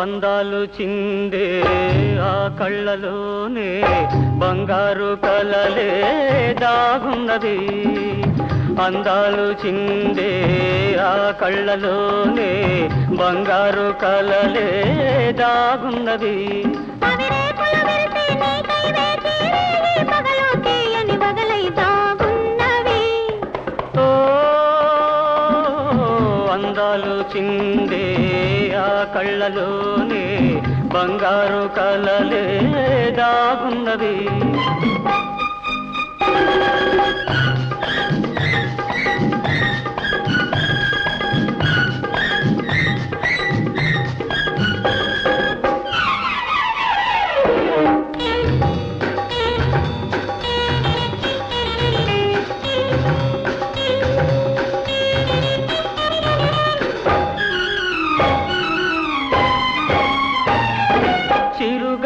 అందాలు చిందే ఆ కళ్ళలోనే బంగారు కలలే దాగున్నది. అందాలు చిందే ఆ కళ్ళలోనే బంగారు కలలే దాగున్నది. అందాలు చిందే ఆ కళ్ళలోనే బంగారు కలలే దాగున్నవి.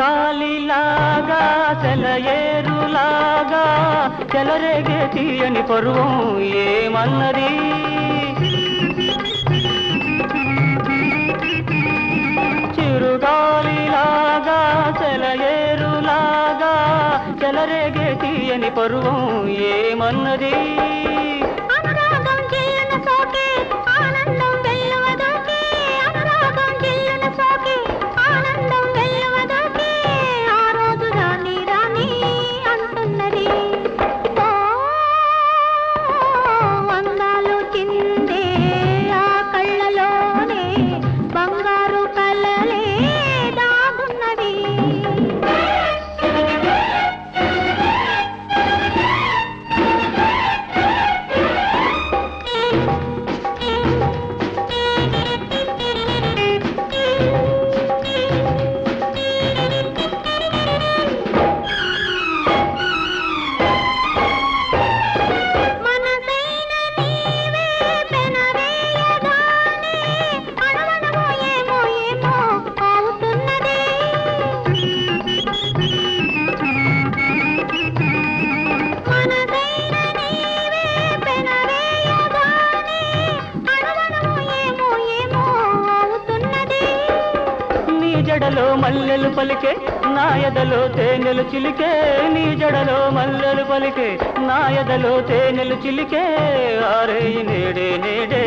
చిరుగాలిలాగా సెలయేరులాగా చెలరేగే తీయని పరువం ఏమన్నది. చిరుగాలిలాగా సెలయేరులాగా చెలరేగే తీయని పరువం ఏమన్నది. జడలో మల్లెలు పలికే నా ఎదలో తేనెలు చిలికే. నీ జడలో మల్లెలు పలికే నా ఎదలో తేనెలు చిలికే. ఆరే నేడే నేడే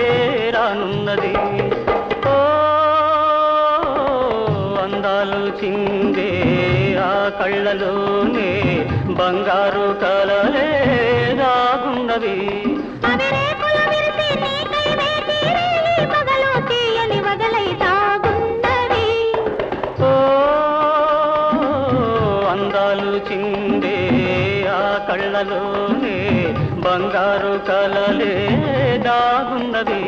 రానున్నది. ఓ అందాలు చిందే ఆ కళ్ళలోనే బంగారు కలలే దాగున్నవి. అందాలు చిందే ఆ కళ్ళలోనే బంగారు కలలే దాగున్నవి.